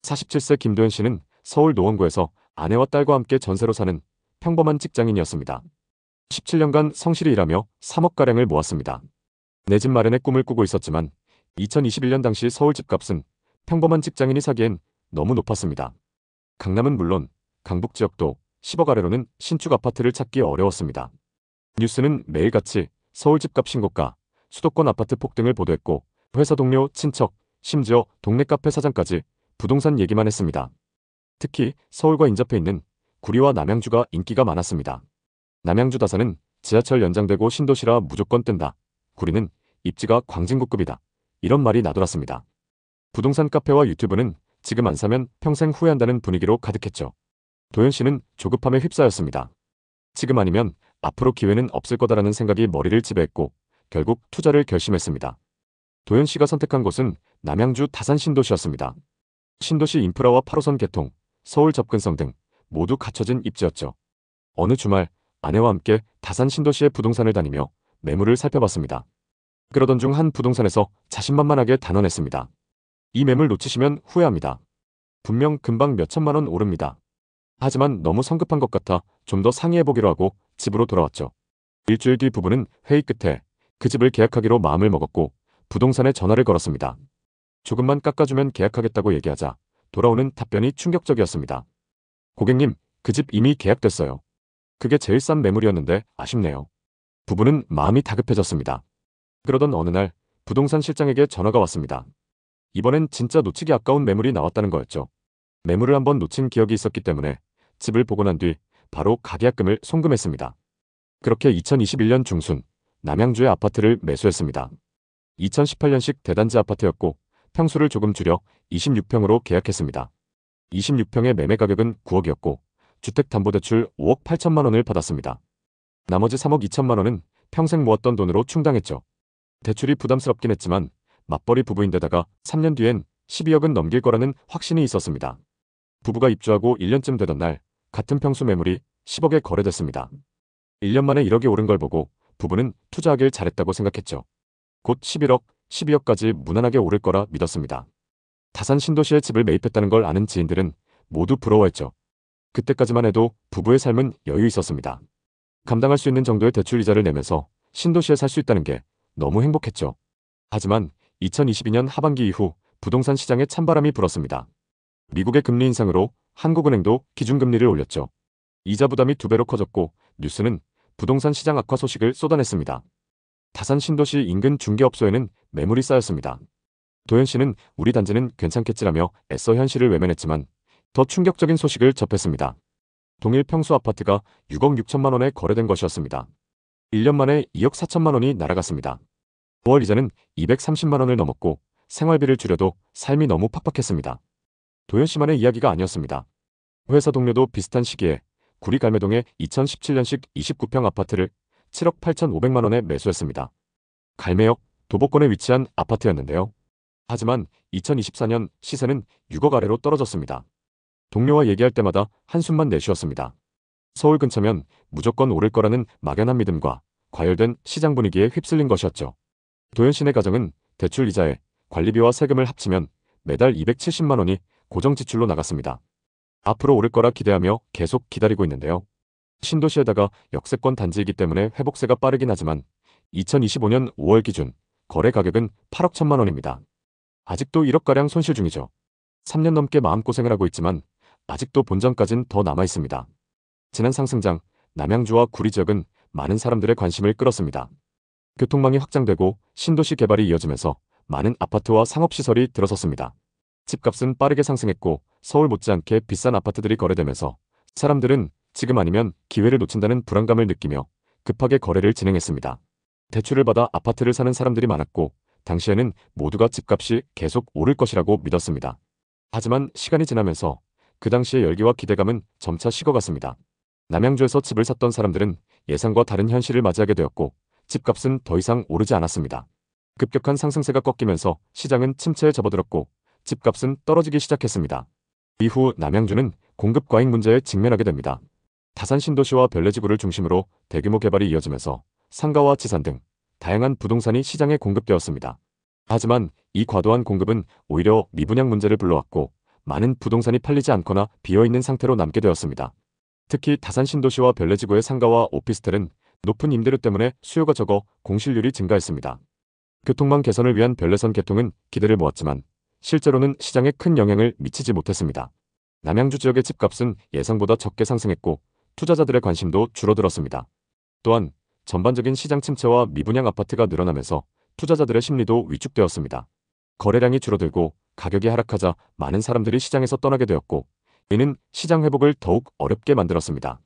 47세 김도현 씨는 서울 노원구에서 아내와 딸과 함께 전세로 사는 평범한 직장인이었습니다. 17년간 성실히 일하며 3억가량을 모았습니다. 내 집 마련의 꿈을 꾸고 있었지만 2021년 당시 서울 집값은 평범한 직장인이 사기엔 너무 높았습니다. 강남은 물론 강북 지역도 10억 아래로는 신축 아파트를 찾기 어려웠습니다. 뉴스는 매일같이 서울 집값 신고가, 수도권 아파트 폭등을 보도했고 회사 동료, 친척, 심지어 동네 카페 사장까지 부동산 얘기만 했습니다. 특히 서울과 인접해 있는 구리와 남양주가 인기가 많았습니다. 남양주 다산은 지하철 연장되고 신도시라 무조건 뜬다. 구리는 입지가 광진구급이다. 이런 말이 나돌았습니다. 부동산 카페와 유튜브는 지금 안 사면 평생 후회한다는 분위기로 가득했죠. 도현 씨는 조급함에 휩싸였습니다. 지금 아니면 앞으로 기회는 없을 거다라는 생각이 머리를 지배했고 결국 투자를 결심했습니다. 도현 씨가 선택한 곳은 남양주 다산 신도시였습니다. 신도시 인프라와 8호선 개통, 서울 접근성 등 모두 갖춰진 입지였죠. 어느 주말 아내와 함께 다산 신도시의 부동산을 다니며 매물을 살펴봤습니다. 그러던 중 한 부동산에서 자신만만하게 단언했습니다. 이 매물 놓치시면 후회합니다. 분명 금방 몇 천만 원 오릅니다. 하지만 너무 성급한 것 같아 좀 더 상의해보기로 하고 집으로 돌아왔죠. 일주일 뒤 부부는 회의 끝에 그 집을 계약하기로 마음을 먹었고 부동산에 전화를 걸었습니다. 조금만 깎아주면 계약하겠다고 얘기하자 돌아오는 답변이 충격적이었습니다. 고객님, 그 집 이미 계약됐어요. 그게 제일 싼 매물이었는데 아쉽네요. 부부는 마음이 다급해졌습니다. 그러던 어느 날 부동산 실장에게 전화가 왔습니다. 이번엔 진짜 놓치기 아까운 매물이 나왔다는 거였죠. 매물을 한번 놓친 기억이 있었기 때문에 집을 보고 난 뒤 바로 가계약금을 송금했습니다. 그렇게 2021년 중순 남양주의 아파트를 매수했습니다. 2018년식 대단지 아파트였고 평수를 조금 줄여 26평으로 계약했습니다. 26평의 매매 가격은 9억이었고 주택담보대출 5억 8천만 원을 받았습니다. 나머지 3억 2천만 원은 평생 모았던 돈으로 충당했죠. 대출이 부담스럽긴 했지만 맞벌이 부부인데다가 3년 뒤엔 12억은 넘길 거라는 확신이 있었습니다. 부부가 입주하고 1년쯤 되던 날 같은 평수 매물이 10억에 거래됐습니다. 1년 만에 1억이 오른 걸 보고 부부는 투자하길 잘했다고 생각했죠. 곧 11억, 12억까지 무난하게 오를 거라 믿었습니다. 다산 신도시에 집을 매입했다는 걸 아는 지인들은 모두 부러워했죠. 그때까지만 해도 부부의 삶은 여유 있었습니다. 감당할 수 있는 정도의 대출 이자를 내면서 신도시에 살 수 있다는 게 너무 행복했죠. 하지만 2022년 하반기 이후 부동산 시장에 찬바람이 불었습니다. 미국의 금리 인상으로 한국은행도 기준금리를 올렸죠. 이자 부담이 2배로 커졌고 뉴스는 부동산 시장 악화 소식을 쏟아냈습니다. 다산 신도시 인근 중개업소에는 매물이 쌓였습니다. 도현 씨는 우리 단지는 괜찮겠지라며 애써 현실을 외면했지만 더 충격적인 소식을 접했습니다. 동일 평수 아파트가 6억 6천만 원에 거래된 것이었습니다. 1년 만에 2억 4천만 원이 날아갔습니다. 5월 이자는 230만 원을 넘었고 생활비를 줄여도 삶이 너무 팍팍했습니다. 도현 씨만의 이야기가 아니었습니다. 회사 동료도 비슷한 시기에 구리 갈매동의 2017년식 29평 아파트를 7억 8,500만 원에 매수했습니다. 갈매역 도보권에 위치한 아파트였는데요. 하지만 2024년 시세는 6억 아래로 떨어졌습니다. 동료와 얘기할 때마다 한숨만 내쉬었습니다. 서울 근처면 무조건 오를 거라는 막연한 믿음과 과열된 시장 분위기에 휩쓸린 것이었죠. 도현 씨네 가정은 대출 이자에 관리비와 세금을 합치면 매달 270만 원이 고정 지출로 나갔습니다. 앞으로 오를 거라 기대하며 계속 기다리고 있는데요. 신도시에다가 역세권 단지이기 때문에 회복세가 빠르긴 하지만 2025년 5월 기준 거래 가격은 8억 1천만 원입니다. 아직도 1억가량 손실 중이죠. 3년 넘게 마음고생을 하고 있지만 아직도 본전까진 더 남아있습니다. 지난 상승장 남양주와 구리 지역은 많은 사람들의 관심을 끌었습니다. 교통망이 확장되고 신도시 개발이 이어지면서 많은 아파트와 상업시설이 들어섰습니다. 집값은 빠르게 상승했고 서울 못지않게 비싼 아파트들이 거래되면서 사람들은 지금 아니면 기회를 놓친다는 불안감을 느끼며 급하게 거래를 진행했습니다. 대출을 받아 아파트를 사는 사람들이 많았고 당시에는 모두가 집값이 계속 오를 것이라고 믿었습니다. 하지만 시간이 지나면서 그 당시의 열기와 기대감은 점차 식어갔습니다. 남양주에서 집을 샀던 사람들은 예상과 다른 현실을 맞이하게 되었고 집값은 더 이상 오르지 않았습니다. 급격한 상승세가 꺾이면서 시장은 침체에 접어들었고 집값은 떨어지기 시작했습니다. 이후 남양주는 공급 과잉 문제에 직면하게 됩니다. 다산 신도시와 별내지구를 중심으로 대규모 개발이 이어지면서 상가와 지산 등 다양한 부동산이 시장에 공급되었습니다. 하지만 이 과도한 공급은 오히려 미분양 문제를 불러왔고 많은 부동산이 팔리지 않거나 비어있는 상태로 남게 되었습니다. 특히 다산 신도시와 별내지구의 상가와 오피스텔은 높은 임대료 때문에 수요가 적어 공실률이 증가했습니다. 교통망 개선을 위한 별내선 개통은 기대를 모았지만 실제로는 시장에 큰 영향을 미치지 못했습니다. 남양주 지역의 집값은 예상보다 적게 상승했고 투자자들의 관심도 줄어들었습니다. 또한 전반적인 시장 침체와 미분양 아파트가 늘어나면서 투자자들의 심리도 위축되었습니다. 거래량이 줄어들고 가격이 하락하자 많은 사람들이 시장에서 떠나게 되었고 이는 시장 회복을 더욱 어렵게 만들었습니다.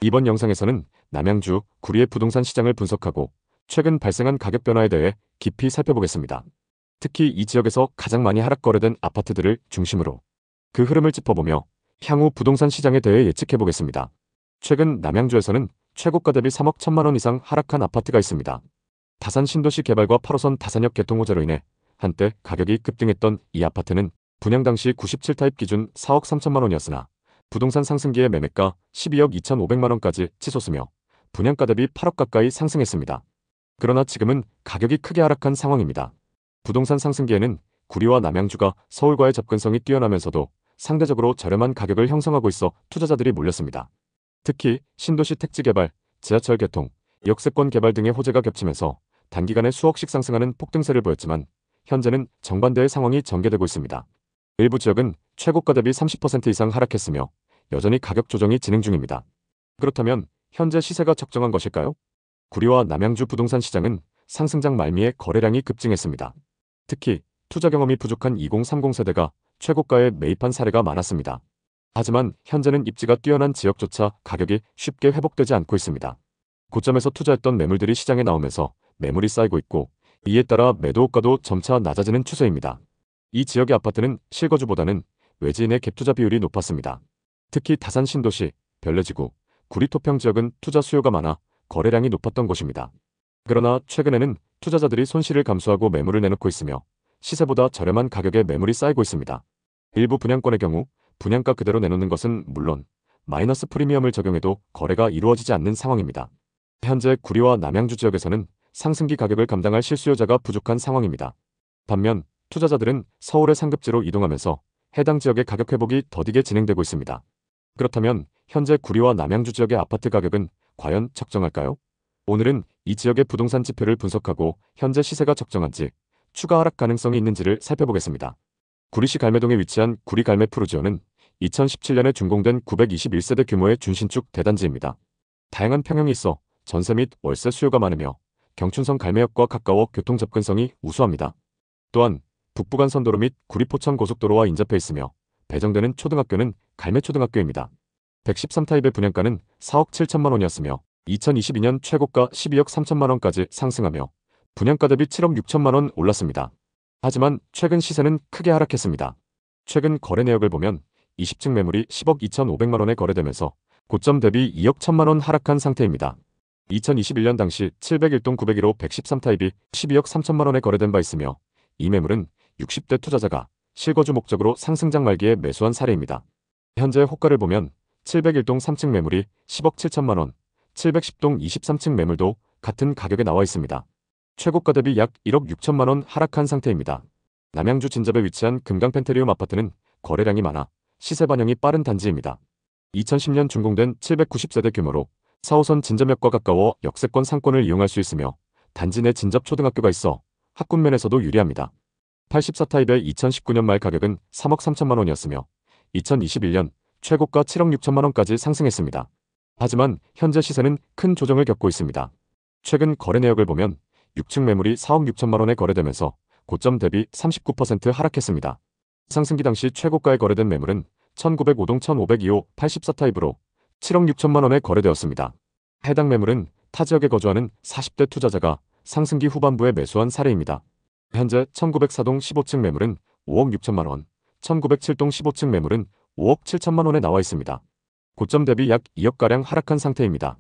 이번 영상에서는 남양주, 구리의 부동산 시장을 분석하고 최근 발생한 가격 변화에 대해 깊이 살펴보겠습니다. 특히 이 지역에서 가장 많이 하락 거래된 아파트들을 중심으로 그 흐름을 짚어보며 향후 부동산 시장에 대해 예측해보겠습니다. 최근 남양주에서는 최고가 대비 3억 1천만 원 이상 하락한 아파트가 있습니다. 다산 신도시 개발과 8호선 다산역 개통 호재로 인해 한때 가격이 급등했던 이 아파트는 분양 당시 97타입 기준 4억 3천만 원이었으나 부동산 상승기에 매매가 12억 2,500만 원까지 치솟으며 분양가 대비 8억 가까이 상승했습니다. 그러나 지금은 가격이 크게 하락한 상황입니다. 부동산 상승기에는 구리와 남양주가 서울과의 접근성이 뛰어나면서도 상대적으로 저렴한 가격을 형성하고 있어 투자자들이 몰렸습니다. 특히 신도시 택지 개발, 지하철 개통, 역세권 개발 등의 호재가 겹치면서 단기간에 수억씩 상승하는 폭등세를 보였지만 현재는 정반대의 상황이 전개되고 있습니다. 일부 지역은 최고가 대비 30% 이상 하락했으며 여전히 가격 조정이 진행 중입니다. 그렇다면 현재 시세가 적정한 것일까요? 구리와 남양주 부동산 시장은 상승장 말미에 거래량이 급증했습니다. 특히 투자 경험이 부족한 2030 세대가 최고가에 매입한 사례가 많았습니다. 하지만 현재는 입지가 뛰어난 지역조차 가격이 쉽게 회복되지 않고 있습니다. 고점에서 투자했던 매물들이 시장에 나오면서 매물이 쌓이고 있고 이에 따라 매도 호가도 점차 낮아지는 추세입니다. 이 지역의 아파트는 실거주보다는 외지인의 갭투자 비율이 높았습니다. 특히 다산 신도시, 별내지구, 구리 토평 지역은 투자 수요가 많아 거래량이 높았던 곳입니다. 그러나 최근에는 투자자들이 손실을 감수하고 매물을 내놓고 있으며 시세보다 저렴한 가격에 매물이 쌓이고 있습니다. 일부 분양권의 경우 분양가 그대로 내놓는 것은 물론 마이너스 프리미엄을 적용해도 거래가 이루어지지 않는 상황입니다. 현재 구리와 남양주 지역에서는 상승기 가격을 감당할 실수요자가 부족한 상황입니다. 반면 투자자들은 서울의 상급지로 이동하면서 해당 지역의 가격 회복이 더디게 진행되고 있습니다. 그렇다면 현재 구리와 남양주 지역의 아파트 가격은 과연 적정할까요? 오늘은 이 지역의 부동산 지표를 분석하고 현재 시세가 적정한지 추가 하락 가능성이 있는지를 살펴보겠습니다. 구리시 갈매동에 위치한 구리 갈매 푸르지오는 2017년에 준공된 921세대 규모의 준신축 대단지입니다. 다양한 평형이 있어 전세 및 월세 수요가 많으며 경춘선 갈매역과 가까워 교통 접근성이 우수합니다. 또한 북부간선도로 및 구리 포천 고속도로와 인접해 있으며 배정되는 초등학교는 갈매초등학교입니다. 113타입의 분양가는 4억 7천만 원이었으며 2022년 최고가 12억 3천만 원까지 상승하며 분양가 대비 7억 6천만 원 올랐습니다. 하지만 최근 시세는 크게 하락했습니다. 최근 거래 내역을 보면 20층 매물이 10억 2,500만 원에 거래되면서 고점 대비 2억 1천만 원 하락한 상태입니다. 2021년 당시 701동 901호 113타입이 12억 3천만 원에 거래된 바 있으며 이 매물은 60대 투자자가 실거주 목적으로 상승장 말기에 매수한 사례입니다. 현재 호가를 보면 701동 3층 매물이 10억 7천만 원, 710동 23층 매물도 같은 가격에 나와 있습니다. 최고가 대비 약 1억 6천만 원 하락한 상태입니다. 남양주 진접에 위치한 금강 펜테리움 아파트는 거래량이 많아 시세 반영이 빠른 단지입니다. 2010년 준공된 790세대 규모로 4호선 진접역과 가까워 역세권 상권을 이용할 수 있으며 단지 내 진접 초등학교가 있어 학군면에서도 유리합니다. 84타입의 2019년 말 가격은 3억 3천만 원이었으며 2021년 최고가 7억 6천만 원까지 상승했습니다. 하지만 현재 시세는 큰 조정을 겪고 있습니다. 최근 거래 내역을 보면 6층 매물이 4억 6천만 원에 거래되면서 고점 대비 39% 하락했습니다. 상승기 당시 최고가에 거래된 매물은 1905동 1502호 84타입으로 7억 6천만 원에 거래되었습니다. 해당 매물은 타 지역에 거주하는 40대 투자자가 상승기 후반부에 매수한 사례입니다. 현재 1904동 15층 매물은 5억 6천만 원, 1907동 15층 매물은 5억 7천만 원에 나와 있습니다. 고점 대비 약 2억가량 하락한 상태입니다.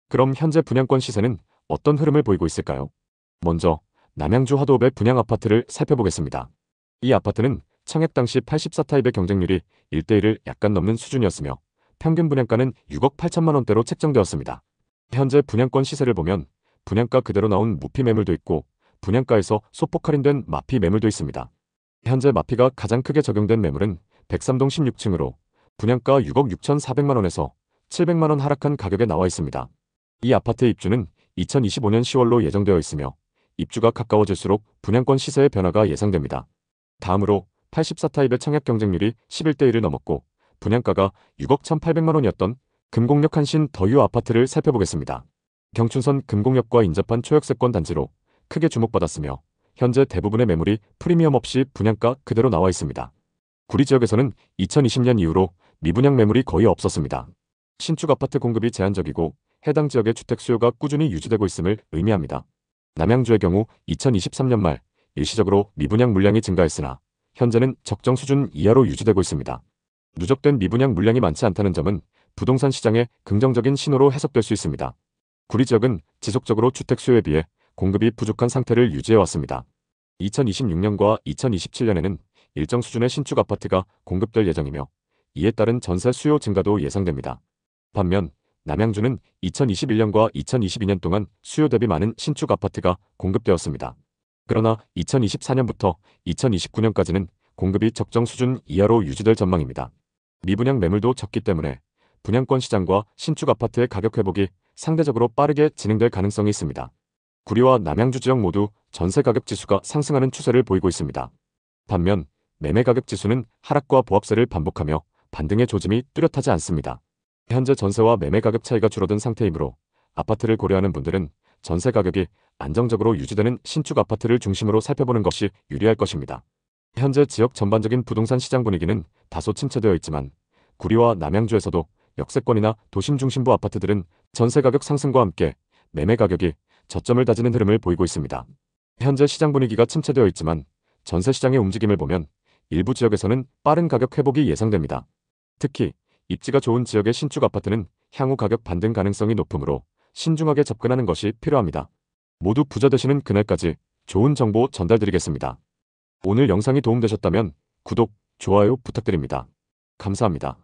그럼 현재 분양권 시세는 어떤 흐름을 보이고 있을까요? 먼저 남양주 화도읍의 분양 아파트를 살펴보겠습니다. 이 아파트는 청약 당시 84타입의 경쟁률이 1대1을 약간 넘는 수준이었으며 평균 분양가는 6억 8천만 원대로 책정되었습니다. 현재 분양권 시세를 보면 분양가 그대로 나온 무피 매물도 있고 분양가에서 소폭 할인된 마피 매물도 있습니다. 현재 마피가 가장 크게 적용된 매물은 103동 16층으로 분양가 6억 6,400만 원에서 700만 원 하락한 가격에 나와 있습니다. 이 아파트의 입주는 2025년 10월로 예정되어 있으며 입주가 가까워질수록 분양권 시세의 변화가 예상됩니다. 다음으로 84타입의 청약 경쟁률이 11대 1을 넘었고 분양가가 6억 1,800만 원이었던 금곡역 한신 더유 아파트를 살펴보겠습니다. 경춘선 금곡역과 인접한 초역세권 단지로 크게 주목받았으며 현재 대부분의 매물이 프리미엄 없이 분양가 그대로 나와 있습니다. 구리 지역에서는 2020년 이후로 미분양 매물이 거의 없었습니다. 신축 아파트 공급이 제한적이고 해당 지역의 주택 수요가 꾸준히 유지되고 있음을 의미합니다. 남양주의 경우 2023년 말 일시적으로 미분양 물량이 증가했으나 현재는 적정 수준 이하로 유지되고 있습니다. 누적된 미분양 물량이 많지 않다는 점은 부동산 시장의 긍정적인 신호로 해석될 수 있습니다. 구리 지역은 지속적으로 주택 수요에 비해 공급이 부족한 상태를 유지해왔습니다. 2026년과 2027년에는 일정 수준의 신축 아파트가 공급될 예정이며 이에 따른 전세 수요 증가도 예상됩니다. 반면 남양주는 2021년과 2022년 동안 수요 대비 많은 신축 아파트가 공급되었습니다. 그러나 2024년부터 2029년까지는 공급이 적정 수준 이하로 유지될 전망입니다. 미분양 매물도 적기 때문에 분양권 시장과 신축 아파트의 가격 회복이 상대적으로 빠르게 진행될 가능성이 있습니다. 구리와 남양주 지역 모두 전세 가격 지수가 상승하는 추세를 보이고 있습니다. 반면 매매 가격 지수는 하락과 보합세를 반복하며 반등의 조짐이 뚜렷하지 않습니다. 현재 전세와 매매 가격 차이가 줄어든 상태이므로 아파트를 고려하는 분들은 전세 가격이 안정적으로 유지되는 신축 아파트를 중심으로 살펴보는 것이 유리할 것입니다. 현재 지역 전반적인 부동산 시장 분위기는 다소 침체되어 있지만 구리와 남양주에서도 역세권이나 도심 중심부 아파트들은 전세 가격 상승과 함께 매매 가격이 저점을 다지는 흐름을 보이고 있습니다. 현재 시장 분위기가 침체되어 있지만 전세 시장의 움직임을 보면 일부 지역에서는 빠른 가격 회복이 예상됩니다. 특히 입지가 좋은 지역의 신축 아파트는 향후 가격 반등 가능성이 높으므로 신중하게 접근하는 것이 필요합니다. 모두 부자 되시는 그날까지 좋은 정보 전달드리겠습니다. 오늘 영상이 도움되셨다면 구독, 좋아요 부탁드립니다. 감사합니다.